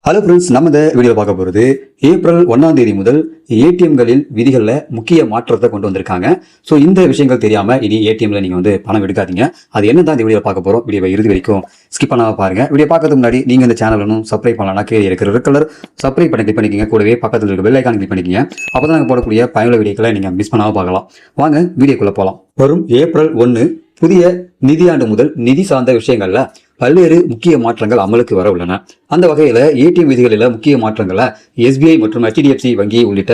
Hello friends, நம்ம இந்த video பார்க்க போகிறது ஏப்ரல் 1ஆம் தேதி முதல் ஏடிஎம்களில் விதிகளில் முக்கிய மாற்றத்தை கொண்டு வந்திருக்காங்க. ஸோ இந்த விஷயங்கள் தெரியாமல் இனி ஏடிஎம்ல நீங்கள் பணம் எடுக்காதீங்க. அது என்ன தான் இந்த வீடியோ பார்க்க போகிறோம். வீடியோவை இறுதி வரைக்கும் ஸ்கிப் பண்ணாமல் பாருங்க. வீடியோ பார்க்கறதுக்கு முன்னாடி நீங்கள் இந்த சேனல் ஒன்றும் சப்ஸ்கிரைப் பண்ணலாம். கீழே இருக்கிற ரெட் கலர் சப்ஸ்கிரைப் பண்ணி கிளிக் பண்ணிக்கங்க. கூடவே பக்கத்தில் இருக்க பெல் ஐக்கான் கிளிக் பண்ணிக்கங்க. அப்போ தான் நாங்கள் போடக்கூடிய பயனுள்ள வீடியோக்களை நீங்கள் மிஸ் பண்ணாமல் பார்க்கலாம். வாங்க வீடியோக்குள்ளே போகலாம். வரும் ஏப்ரல் 1 புதிய நிதியாண்டு முதல் நிதி சார்ந்த விஷயங்கள்ல பல்வேறு முக்கிய மாற்றங்கள் அமலுக்கு வர உள்ளன. அந்த வகையில ஏடிஎம் விதிகளில் முக்கிய மாற்றங்களை எஸ்பிஐ மற்றும் HDFC வங்கி உள்ளிட்ட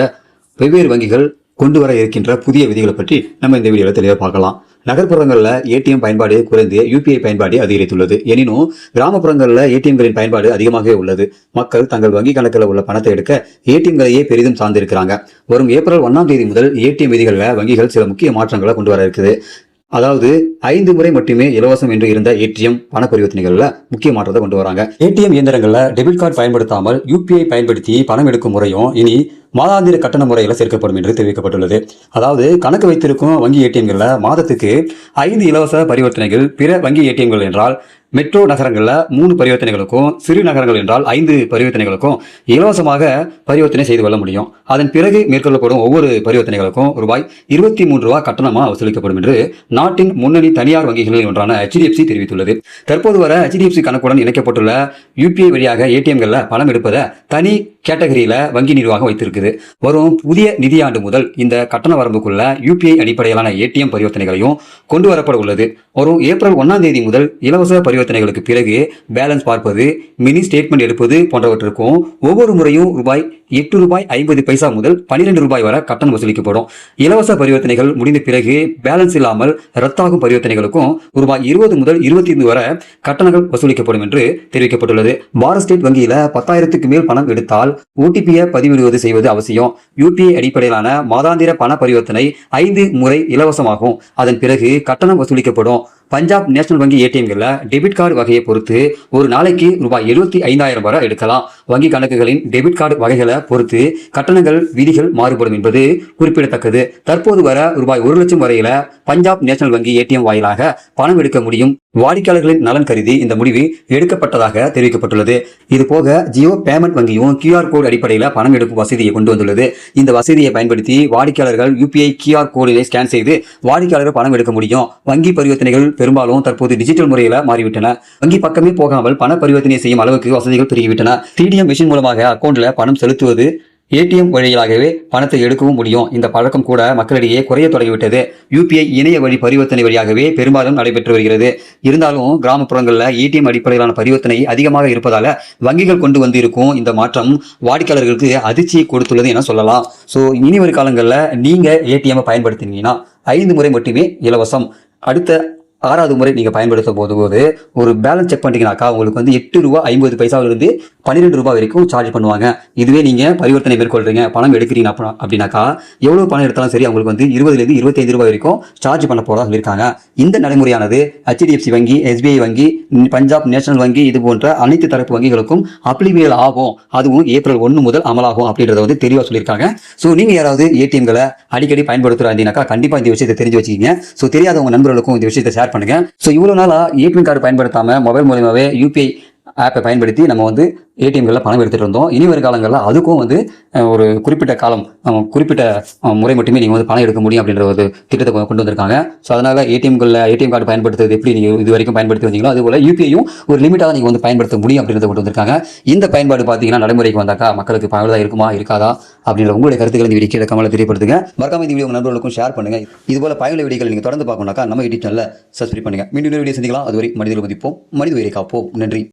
வெவ்வேறு வங்கிகள் கொண்டு வர இருக்கின்ற புதிய விதிகளை பற்றி நம்ம இந்த வீடியோவில் தெளிவாக பார்க்கலாம். நகர்ப்புறங்களில் ஏடிஎம் பயன்பாடு குறைந்து UPI பயன்பாடு அதிகரித்துள்ளது. எனினும் கிராமப்புறங்களில் ஏடிஎம்களின் பயன்பாடு அதிகமாகவே உள்ளது. மக்கள் தங்கள் வங்கி கணக்கில் உள்ள பணத்தை எடுக்க ஏடிஎம்களையே பெரிதும் சார்ந்திருக்கிறாங்க. வரும் ஏப்ரல் 1ஆம் தேதி முதல் ஏடிஎம் விதிகளில் வங்கிகள் சில முக்கிய மாற்றங்களை கொண்டு வர இருக்குது. அதாவது 5 முறை மட்டுமே இலவசம் என்று இருந்த ஏடிஎம் பண பரிவர்த்தனைகள்ல முக்கிய மாற்றத்தை கொண்டு வராங்க. ஏடிஎம் இயந்திரங்கள்ல டெபிட் கார்டு பயன்படுத்தாமல் UPI பயன்படுத்தி பணம் எடுக்கும் முறையும் இனி மாதாந்திர கட்டண முறையில் சேர்க்கப்படும் என்று தெரிவிக்கப்பட்டுள்ளது. அதாவது கணக்கு வைத்திருக்கும் வங்கி ஏடிஎம்கள்ல மாதத்துக்கு 5 இலவச பரிவர்த்தனைகள், பிற வங்கி ஏடிஎம்கள் என்றால் மெட்ரோ நகரங்களில் 3 பரிவர்த்தனைகளுக்கும், சிறு நகரங்கள் என்றால் 5 பரிவர்த்தனைகளுக்கும் இலவசமாக பரிவர்த்தனை செய்து கொள்ள முடியும். அதன் பிறகு மேற்கொள்ளப்படும் ஒவ்வொரு பரிவர்த்தனைகளுக்கும் ரூபாய் 23 கட்டணமாக வசூலிக்கப்படும் என்று நாட்டின் முன்னணி தனியார் வங்கிகளில் ஒன்றான HDFC தெரிவித்துள்ளது. தற்போது வர HDFC கணக்குடன் இணைக்கப்பட்டுள்ள UPI வழியாக ஏடிஎம்களில் பணம் எடுப்பதை தனி கேட்டகரியில வங்கி நிர்வாகம் வைத்திருக்குது. வரும் புதிய நிதியாண்டு முதல் இந்த கட்டண வரம்புக்குள்ள UPI அடிப்படையிலான ஏடிஎம் பரிவர்த்தனைகளையும் கொண்டு வரப்பட உள்ளது. வரும் ஏப்ரல் 1ஆம் தேதி முதல் இலவச பரிவர்த்தனைகளுக்கு பிறகு பேலன்ஸ் பார்ப்பது, மினி ஸ்டேட்மெண்ட் எடுப்பது போன்றவற்றிற்கும் ஒவ்வொரு முறையும் ரூபாய் 8.50 முதல் 12 ரூபாய் வரை கட்டணம் வசூலிக்கப்படும். இலவச பரிவர்த்தனைகள் முடிந்த பிறகு பேலன்ஸ் இல்லாமல் ரத்தாகும் பரிவர்த்தனைகளுக்கும் ரூபாய் 20 முதல் 25 வரை கட்டணங்கள் வசூலிக்கப்படும் என்று தெரிவிக்கப்பட்டுள்ளது. பாரத் ஸ்டேட் வங்கியில 10,000க்கு மேல் பணம் எடுத்தால் OTP-யை பதிவிடுவது செய்வது அவசியம். UPI அடிப்படையிலான மாதாந்திர பண பரிவர்த்தனை 5 முறை இலவசமாகும். அதன் பிறகு கட்டணம் வசூலிக்கப்படும். பஞ்சாப் நேஷனல் வங்கி ஏடிஎம்கள்ல டெபிட் கார்டு வகையை பொறுத்து ஒரு நாளைக்கு ரூபாய் 75,000 வரை எடுக்கலாம். வங்கி கணக்குகளின் டெபிட் கார்டு வகைகளை பொறுத்து கட்டணங்கள் விதிகள் மாறுபடும் என்பது குறிப்பிடத்தக்கது. தற்போது வர ரூபாய் 1 லட்சம் வரையில பஞ்சாப் நேஷனல் வங்கி ஏடிஎம் வாயிலாக பணம் எடுக்க முடியும். வாடிக்கையாளர்களின் நலன் கருதி இந்த முடிவு எடுக்கப்பட்டதாக தெரிவிக்கப்பட்டுள்ளது. இது போக ஜியோ பேமெண்ட் வங்கியும் QR கோடு அடிப்படையில் பணம் எடுக்கும் வசதியை கொண்டு வந்துள்ளது. இந்த வசதியை பயன்படுத்தி வாடிக்கையாளர்கள் UPI QR கோடினை ஸ்கேன் செய்து வாடிக்கையாளர்கள் பணம் எடுக்க முடியும். வங்கி பரிவர்த்தனைகள் பெரும்பாலும் தற்போது டிஜிட்டல் முறையில மாறிவிட்டன. வங்கி பக்கமே போகாமல் பண பரிவர்த்தனை செய்யும் அளவுக்கு வசதிகள் பெருகிவிட்டன. TDM மிஷின் மூலமாக அக்கௌண்ட்ல பணம் செலுத்துவது, ஏடிஎம் வழியாகவே பணத்தை எடுக்கவும் முடியும். இந்த பழக்கம் கூட மக்களிடையே குறைய தொடங்கிவிட்டது. UPI இணைய வழி பரிவர்த்தனை வழியாகவே பெரும்பாலும் நடைபெற்று வருகிறது. இருந்தாலும் கிராமப்புறங்களில் ஏடிஎம் அடிப்படையிலான பரிவர்த்தனை அதிகமாக இருப்பதால வங்கிகள் கொண்டு வந்திருக்கும் இந்த மாற்றம் வாடிக்கையாளர்களுக்கு அதிர்ச்சியை கொடுத்துள்ளது என சொல்லலாம். ஸோ இனி வரும் காலங்களில் நீங்க ஏடிஎம் பயன்படுத்தினீங்கன்னா 5 முறை மட்டுமே இலவசம். அடுத்த 6வது முறை நீங்க பயன்படுத்த போது ஒரு பேலன்ஸ் செக் பண்ணிட்டீங்கன்னாக்கா உங்களுக்கு $8.50 12 ரூபாய் வரைக்கும் சார்ஜ் பண்ணுவாங்க. இதுவே நீங்க பரிவர்த்தனை மேற்கொள்றீங்க, பணம் எடுக்கிறீங்க அப்படின்னாக்கா எவ்வளவு பணம் எடுத்தாலும் சரி அவங்களுக்கு 20 25 ரூபாய் வரைக்கும் சார்ஜ் பண்ண போறதா சொல்லியிருக்காங்க. இந்த நடைமுறையானது HDFC வங்கி, SBI வங்கி, பஞ்சாப் நேஷனல் வங்கி இது போன்ற அனைத்து தரப்பு வங்கிகளுக்கும் அப்ளிகேபிள் ஆகும். அதுவும் ஏப்ரல் 1 முதல் அமலாகும் அப்படின்றத தெளிவா சொல்லியிருக்காங்க. ஸோ நீங்க யாராவது ஏடிஎம்களை அடிக்கடி பயன்படுத்துறாங்கன்னாக்கா கண்டிப்பா இந்த விஷயத்தை தெரிஞ்சு வச்சுக்கீங்க. ஸோ தெரியாதவங்க நண்பர்களுக்கும் இந்த விஷயத்தை ஷேர் பண்ணுங்க. ஸோ இவ்வளவு நாளா ஏடிஎம் கார்டு பயன்படுத்தாம மொபைல் மூலமாவே UPI ஆப்பை பயன்படுத்தி நம்ம ஏடிஎம்களில் பணம் எடுத்துட்டு இருந்தோம். இனி வரும் காலங்களில் அதுக்கும் ஒரு குறிப்பிட்ட காலம், குறிப்பிட்ட முறை மட்டுமே நீங்கள் பணம் எடுக்க முடியும் அப்படின்ற ஒரு திட்டத்தை கொண்டு வந்திருக்காங்க. ஸோ அதனால ஏடிஎம் கார்டு பயன்படுத்துறது எப்படி நீங்கள் இது வரைக்கும் பயன்படுத்தி வந்தீங்களோ அதுபோல UPI-யும் ஒரு லிமிட்டாக நீங்கள் பயன்படுத்த முடியும் அப்படின்றத கொண்டு வந்திருக்காங்க. இந்த பயன்பாடு பார்த்தீங்கன்னா நடைமுறைக்கு வந்தாக்கா மக்களுக்கு பயனுள்ளதாக இருக்குமா இருக்காதா அப்படின்ற உங்களுடைய கருத்துக்களை இந்த வீடியோ கீழே தெரியப்படுத்துங்க. மறக்காம இந்த வீடியோ நண்பர்களுக்கும் ஷேர் பண்ணுங்க. இதுபோல பயனுள்ள வீடியோக்கள் நீங்கள் தொடர்ந்து பார்க்கணும்னாக்கா நம்ம யூடியூப் சேனலை சப்ஸ்கிரைப் பண்ணுங்க. மீண்டும் வீடியோ சந்திக்கலாம். அதுவரை மனிதர்கள் மதிப்போம், மனித உயிரை காப்போம். நன்றி.